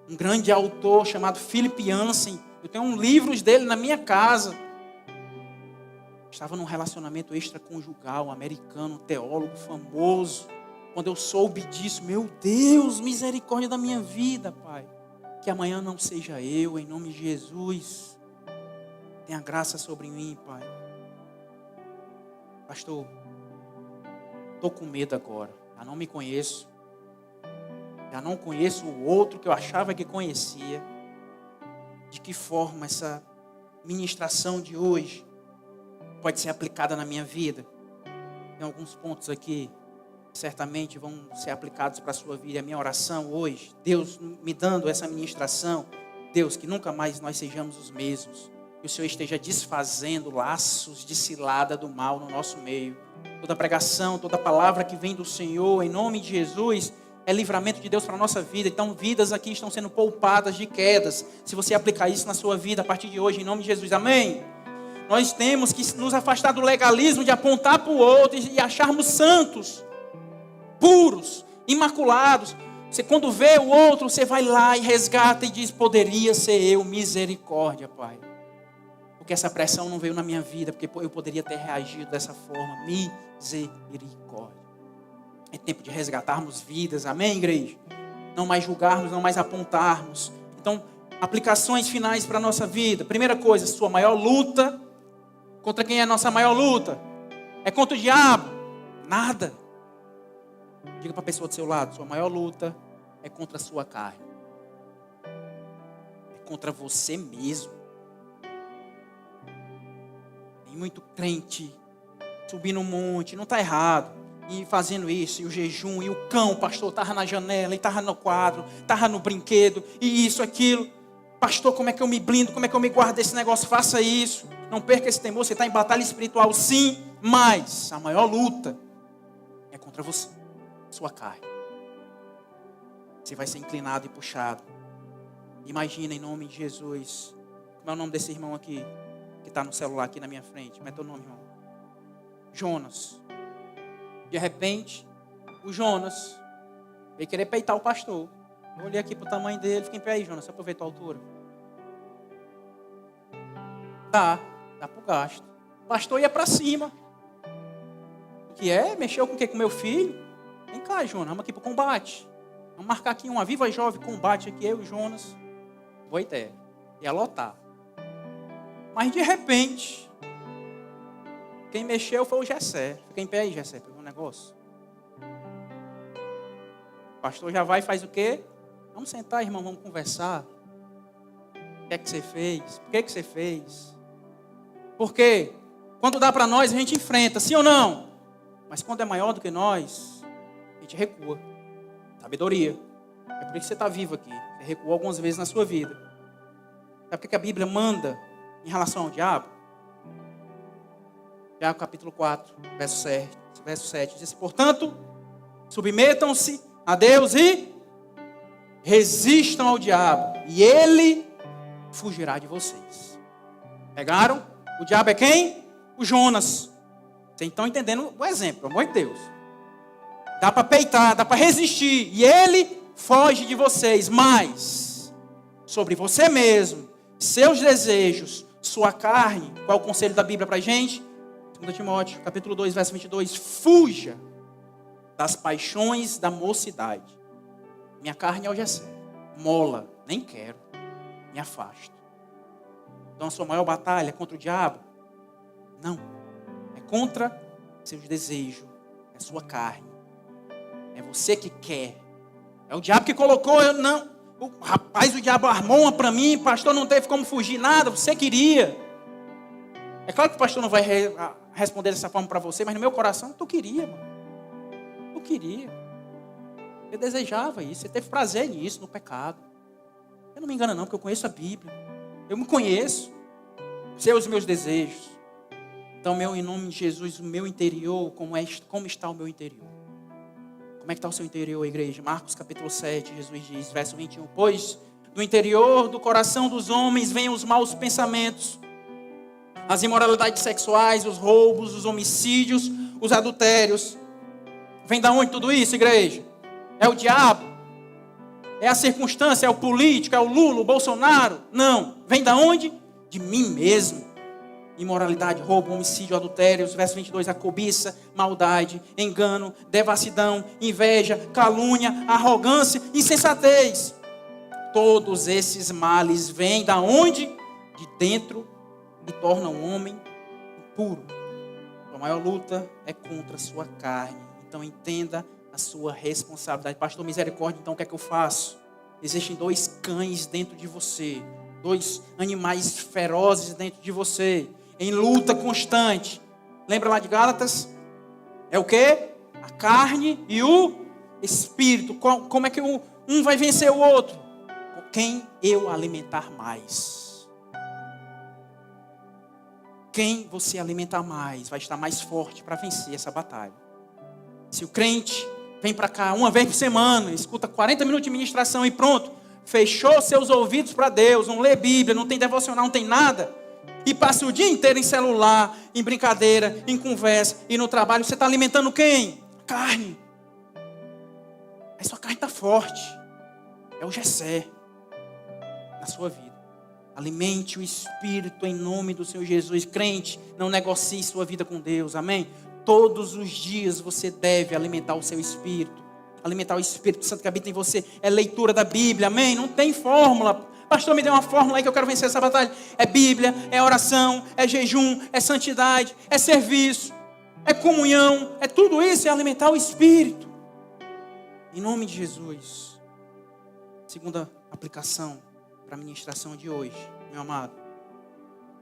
Um grande autor chamado Philip Yancey, eu tenho livros dele na minha casa. Estava num relacionamento extraconjugal, um americano, um teólogo famoso. Quando eu soube disso, meu Deus, misericórdia da minha vida, Pai. Que amanhã não seja eu, em nome de Jesus. Tenha graça sobre mim, Pai. Pastor, estou com medo agora. Já não me conheço. Já não conheço o outro que eu achava que conhecia. De que forma essa ministração de hoje pode ser aplicada na minha vida? Tem alguns pontos aqui que certamente vão ser aplicados para a sua vida. A minha oração hoje, Deus me dando essa ministração, Deus, que nunca mais nós sejamos os mesmos. Que o Senhor esteja desfazendo laços de cilada do mal no nosso meio. Toda pregação, toda palavra que vem do Senhor, em nome de Jesus, é livramento de Deus para a nossa vida. Então, vidas aqui estão sendo poupadas de quedas. Se você aplicar isso na sua vida a partir de hoje, em nome de Jesus, amém? Nós temos que nos afastar do legalismo de apontar para o outro e acharmos santos, puros, imaculados. Você, quando vê o outro, você vai lá e resgata e diz: poderia ser eu, misericórdia, Pai. Porque essa pressão não veio na minha vida, porque eu poderia ter reagido dessa forma. Misericórdia. É tempo de resgatarmos vidas, amém, igreja? Não mais julgarmos, não mais apontarmos. Então, aplicações finais para a nossa vida. Primeira coisa, sua maior luta. Contra quem é a nossa maior luta? É contra o diabo? Nada. Diga para a pessoa do seu lado: sua maior luta é contra a sua carne. É contra você mesmo. Tem muito crente subindo um monte, não está errado, e fazendo isso, e o jejum, e o cão, pastor, estava na janela, e estava no quadro, estava no brinquedo, e isso, aquilo. Pastor, como é que eu me blindo, como é que eu me guardo desse negócio? Faça isso, não perca esse temor. Você está em batalha espiritual, sim, mas a maior luta é contra você, sua carne. Você vai ser inclinado e puxado. Imagina, em nome de Jesus. Como é o nome desse irmão aqui, que está no celular aqui na minha frente? Como é teu nome, irmão? Jonas. De repente, o Jonas veio querer peitar o pastor. Eu olhei aqui para o tamanho dele. Fica em pé aí, Jonas, só para ver a tua altura. Dá para o gasto. O pastor ia para cima. O que é? Mexeu com o quê? Com meu filho? Vem cá, Jonas, vamos aqui para o combate. Vamos marcar aqui uma Viva Jovem combate aqui, eu e o Jonas. Boa ideia. Ia lotar. Mas de repente, quem mexeu foi o Gessé. Fica em pé aí, Gessé, pegou um negócio. O pastor já vai e faz o quê? Vamos sentar, irmão, vamos conversar. O que é que você fez? Por que você fez? Porque quando dá para nós, a gente enfrenta, sim ou não? Mas quando é maior do que nós, a gente recua. Sabedoria. É por isso que você está vivo aqui. Você recuou algumas vezes na sua vida. Sabe o que a Bíblia manda em relação ao diabo? Tiago capítulo 4, verso 7. Diz assim: portanto, submetam-se a Deus e resistam ao diabo, e ele fugirá de vocês. Pegaram? O diabo é quem? O Jonas. Vocês estão entendendo o exemplo, pelo amor de Deus. Dá para peitar, dá para resistir, e ele foge de vocês. Mas sobre você mesmo, seus desejos, sua carne, qual é o conselho da Bíblia para a gente? 2 Timóteo, capítulo 2, verso 22. Fuja das paixões da mocidade. Minha carne é o Gessé. Mola, nem quero. Me afasto. Então a sua maior batalha é contra o diabo? Não. É contra seus desejos. É a sua carne. É você que quer. É o diabo que colocou, eu não. Rapaz, o diabo armou uma para mim, pastor, não teve como fugir nada, você queria. É claro que o pastor não vai responder dessa forma para você, mas no meu coração, tu queria, mano. Tu queria. Eu desejava isso, você teve prazer nisso, no pecado. Eu não me engano não, porque eu conheço a Bíblia. Eu me conheço. Sei os meus desejos. Então, em nome de Jesus, o meu interior, como está o meu interior? Como é que está o seu interior, igreja? Marcos capítulo 7, Jesus diz, verso 21. Pois Do interior do coração dos homens vêm os maus pensamentos, as imoralidades sexuais, os roubos, os homicídios, os adultérios. Vem da onde tudo isso, igreja? É o diabo? É a circunstância? É o político? É o Lula, o Bolsonaro? Não. Vem da onde? De mim mesmo. Imoralidade, roubo, homicídio, adultérios. Verso 22, a cobiça, maldade, engano, devassidão, inveja, calúnia, arrogância, insensatez. Todos esses males vêm da onde? De dentro e tornam o homem impuro. A maior luta é contra a sua carne. Então entenda a sua responsabilidade. Pastor, misericórdia, então o que é que eu faço? Existem 2 cães dentro de você. 2 animais ferozes dentro de você. Em luta constante. Lembra lá de Gálatas? É o quê? A carne e o espírito. Como é que um vai vencer o outro? Com quem eu alimentar mais. Quem você alimentar mais vai estar mais forte para vencer essa batalha. Se o crente vem para cá uma vez por semana, escuta 40 minutos de ministração e pronto, fechou seus ouvidos para Deus, não lê Bíblia, não tem devocional, não tem nada, e passa o dia inteiro em celular, em brincadeira, em conversa e no trabalho, você está alimentando quem? Carne. Aí sua carne está forte. É o Jessé na sua vida. Alimente o Espírito em nome do Senhor Jesus. Crente, não negocie sua vida com Deus, amém? Todos os dias você deve alimentar o seu Espírito. Alimentar o Espírito Santo que habita em você. É leitura da Bíblia, amém? Não tem fórmula. Pastor, me dê uma fórmula aí que eu quero vencer essa batalha. É Bíblia, é oração, é jejum, é santidade, é serviço, é comunhão. É tudo isso, é alimentar o Espírito. Em nome de Jesus. Segunda aplicação para a ministração de hoje, meu amado.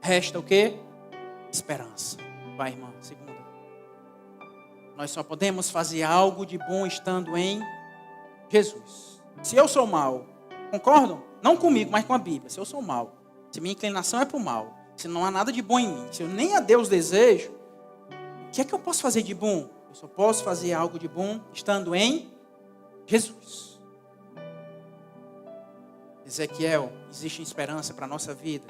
Resta o quê? Esperança. Vai, irmã, segunda. Nós só podemos fazer algo de bom estando em Jesus. Se eu sou mau, concordam? Não comigo, mas com a Bíblia. Se eu sou mau, se minha inclinação é para o mal, se não há nada de bom em mim, se eu nem a Deus desejo, o que é que eu posso fazer de bom? Eu só posso fazer algo de bom estando em Jesus. Ezequiel, existe esperança para a nossa vida?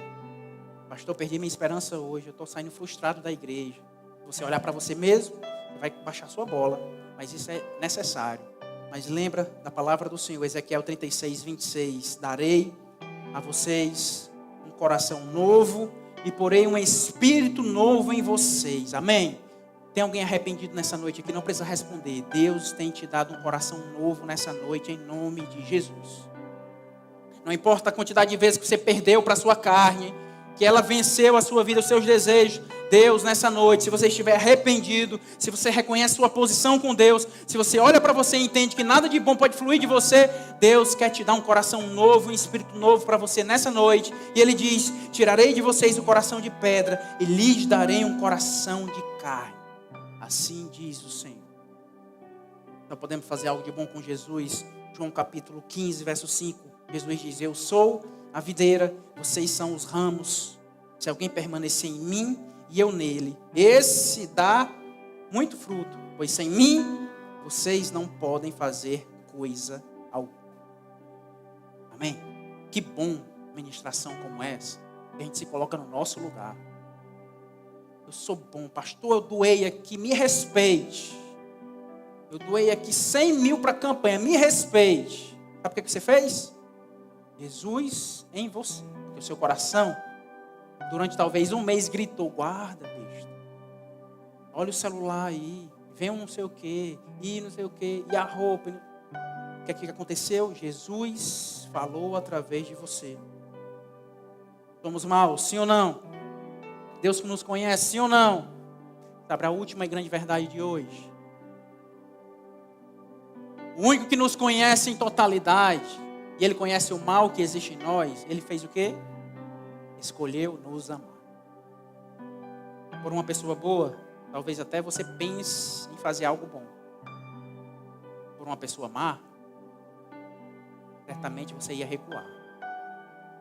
Pastor, perdi minha esperança hoje, eu estou saindo frustrado da igreja. Você olhar para você mesmo, vai baixar sua bola, mas isso é necessário. Mas lembra da palavra do Senhor, Ezequiel 36, 26. Darei a vocês um coração novo e porei um espírito novo em vocês. Amém? Tem alguém arrependido nessa noite aqui? Não precisa responder. Deus tem te dado um coração novo nessa noite, em nome de Jesus. Não importa a quantidade de vezes que você perdeu para a sua carne, que ela venceu a sua vida, os seus desejos. Deus, nessa noite, se você estiver arrependido, se você reconhece sua posição com Deus, se você olha para você e entende que nada de bom pode fluir de você, Deus quer te dar um coração novo, um espírito novo para você nessa noite. E Ele diz, tirarei de vocês o coração de pedra e lhes darei um coração de carne. Assim diz o Senhor. Nós podemos fazer algo de bom com Jesus. João capítulo 15, verso 5. Jesus diz, eu sou a videira, vocês são os ramos. Se alguém permanecer em mim e eu nele, esse dá muito fruto, pois sem mim vocês não podem fazer coisa alguma. Amém? Que bom ministração como essa, que a gente se coloca no nosso lugar. Eu sou bom, pastor, eu doei aqui, me respeite. Eu doei aqui 100 mil para a campanha, me respeite. Sabe o que você fez? Jesus em você, porque o seu coração durante talvez um mês gritou, guarda, besta. Olha o celular aí, vem um não sei o quê, e não sei o quê, e a roupa. O que é que aconteceu? Jesus falou através de você. Somos maus, sim ou não? Deus que nos conhece, sim ou não? Sabe a última e grande verdade de hoje? O único que nos conhece em totalidade, e Ele conhece o mal que existe em nós, Ele fez o quê? Escolheu nos amar. Por uma pessoa boa, talvez até você pense em fazer algo bom. Por uma pessoa má, certamente você ia recuar.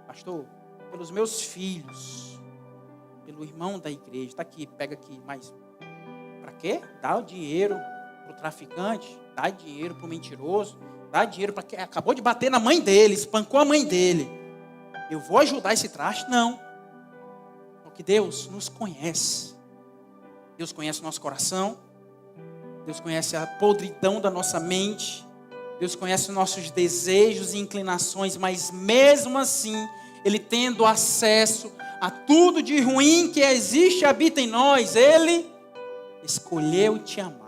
Pastor, pelos meus filhos, pelo irmão da igreja, está aqui, pega aqui, mas para quê? Dá o dinheiro para o traficante, dá dinheiro para o mentiroso, dar dinheiro para quem acabou de bater na mãe dele, espancou a mãe dele. Eu vou ajudar esse traste? Não. Porque Deus nos conhece. Deus conhece o nosso coração. Deus conhece a podridão da nossa mente. Deus conhece os nossos desejos e inclinações. Mas mesmo assim, Ele tendo acesso a tudo de ruim que existe e habita em nós, Ele escolheu te amar.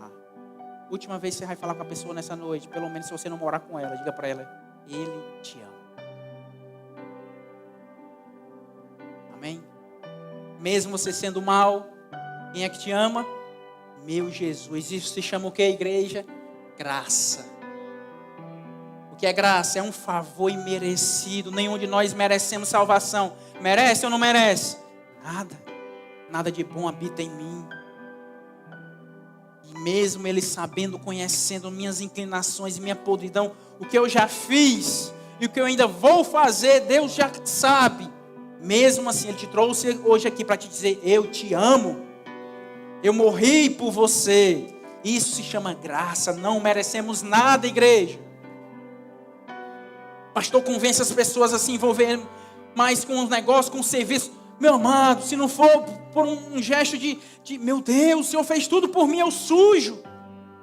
Última vez que você vai falar com a pessoa nessa noite, pelo menos se você não morar com ela, diga para ela: Ele te ama. Amém? Mesmo você sendo mal, quem é que te ama? Meu Jesus. Isso se chama o que, igreja? Graça. O que é graça? É um favor imerecido. Nenhum de nós merecemos salvação. Merece ou não merece? Nada. Nada de bom habita em mim. E mesmo Ele sabendo, conhecendo minhas inclinações e minha podridão, o que eu já fiz e o que eu ainda vou fazer, Deus já sabe. Mesmo assim, Ele te trouxe hoje aqui para te dizer: eu te amo. Eu morri por você. Isso se chama graça. Não merecemos nada, igreja. Pastor convence as pessoas a se envolver mais com os negócios, com o serviço. Meu amado, se não for por um gesto de meu Deus, o Senhor fez tudo por mim, eu sujo.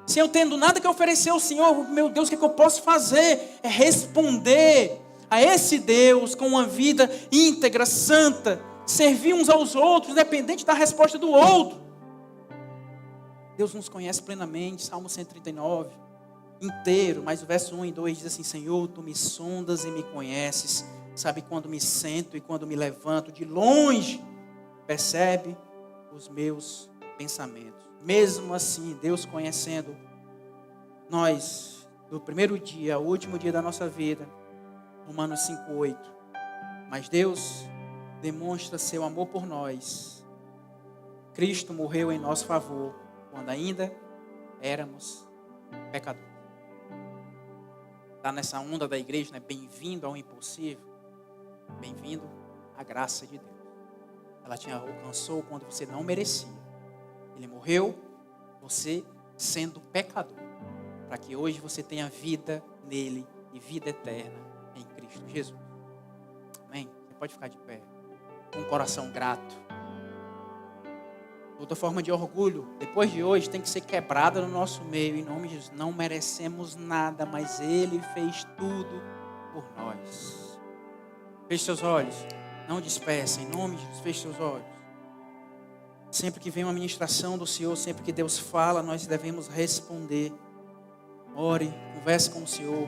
Sem eu tendo nada que oferecer ao Senhor, meu Deus, o que eu posso fazer? É responder a esse Deus com uma vida íntegra, santa. Servir uns aos outros, independente da resposta do outro. Deus nos conhece plenamente. Salmo 139 inteiro, mas o verso 1 e 2 diz assim: Senhor, Tu me sondas e me conheces, sabe quando me sento e quando me levanto, de longe percebe os meus pensamentos. Mesmo assim, Deus conhecendo nós do primeiro dia ao último dia da nossa vida, Romanos 5:8, mas Deus demonstra seu amor por nós. Cristo morreu em nosso favor quando ainda éramos pecadores. Está nessa onda da igreja, né? Bem-vindo ao impossível. Bem-vindo à graça de Deus. Ela te alcançou quando você não merecia. Ele morreu, você sendo pecador, para que hoje você tenha vida nele e vida eterna em Cristo Jesus. Amém? Você pode ficar de pé, com um coração grato. Toda forma de orgulho, depois de hoje, tem que ser quebrada no nosso meio, em nome de Jesus. Não merecemos nada, mas Ele fez tudo por nós. Feche seus olhos, não despeça, em nome de Jesus, feche seus olhos. Sempre que vem uma ministração do Senhor, sempre que Deus fala, nós devemos responder. Ore, converse com o Senhor,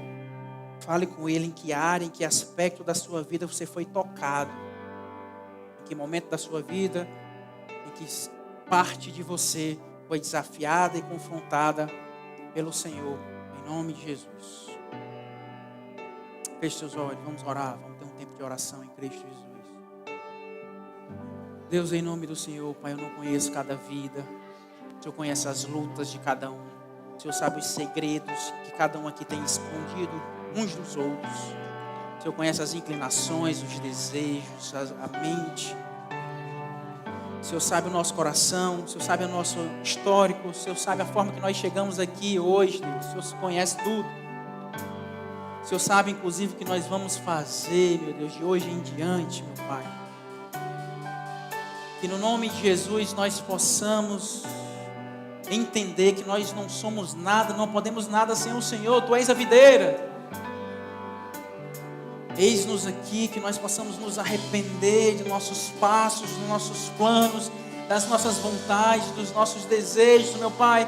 fale com Ele em que área, em que aspecto da sua vida você foi tocado, em que momento da sua vida, em que parte de você foi desafiada e confrontada pelo Senhor, em nome de Jesus. Feche seus olhos, vamos orar, vamos ter um tempo de oração em Cristo Jesus. Deus, em nome do Senhor, Pai, eu não conheço cada vida, o Senhor conhece as lutas de cada um, o Senhor sabe os segredos que cada um aqui tem escondido uns dos outros, o Senhor conhece as inclinações, os desejos, a mente. O Senhor sabe o nosso coração, o Senhor sabe o nosso histórico, o Senhor sabe a forma que nós chegamos aqui hoje, Deus. O Senhor conhece tudo. O Senhor sabe, inclusive, o que nós vamos fazer, meu Deus, de hoje em diante, meu Pai. Que no nome de Jesus nós possamos entender que nós não somos nada, não podemos nada sem o Senhor. Tu és a videira. Eis-nos aqui, que nós possamos nos arrepender de nossos passos, dos nossos planos, das nossas vontades, dos nossos desejos, meu Pai.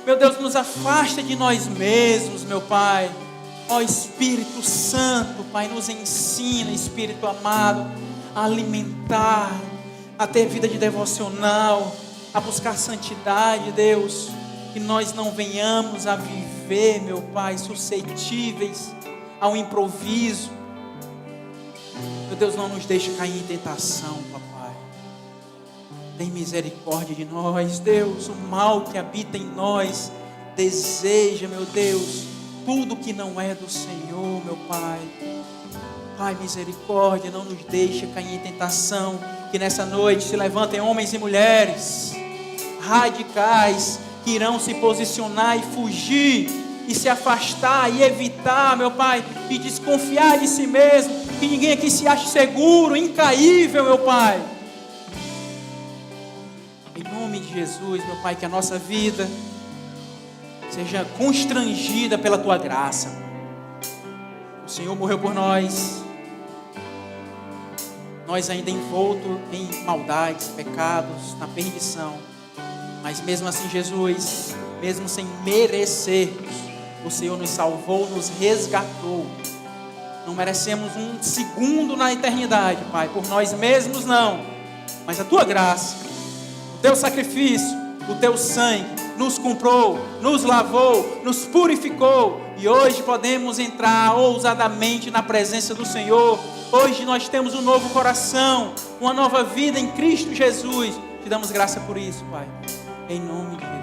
Meu Deus, nos afasta de nós mesmos, meu Pai. Ó Espírito Santo, Pai, nos ensina, Espírito amado, a alimentar, a ter vida de devocional, a buscar santidade, Deus. Que nós não venhamos a viver, meu Pai, suscetíveis ao improviso. Meu Deus, não nos deixe cair em tentação, papai. Tem misericórdia de nós, Deus. O mal que habita em nós deseja, meu Deus, tudo que não é do Senhor, meu Pai. Pai, misericórdia, não nos deixe cair em tentação. Que nessa noite se levantem homens e mulheres radicais que irão se posicionar e fugir e se afastar e evitar, meu Pai, e desconfiar de si mesmo, que ninguém aqui se ache seguro, incaível, meu Pai. Em nome de Jesus, meu Pai, que a nossa vida seja constrangida pela Tua graça. O Senhor morreu por nós. Nós ainda envoltos em maldades, pecados, na perdição. Mas mesmo assim, Jesus, mesmo sem merecermos, o Senhor nos salvou, nos resgatou. Não merecemos um segundo na eternidade, Pai, por nós mesmos não. Mas a Tua graça, o Teu sacrifício, o Teu sangue nos comprou, nos lavou, nos purificou. E hoje podemos entrar ousadamente na presença do Senhor. Hoje nós temos um novo coração, uma nova vida em Cristo Jesus. Te damos graça por isso, Pai. Em nome de Jesus.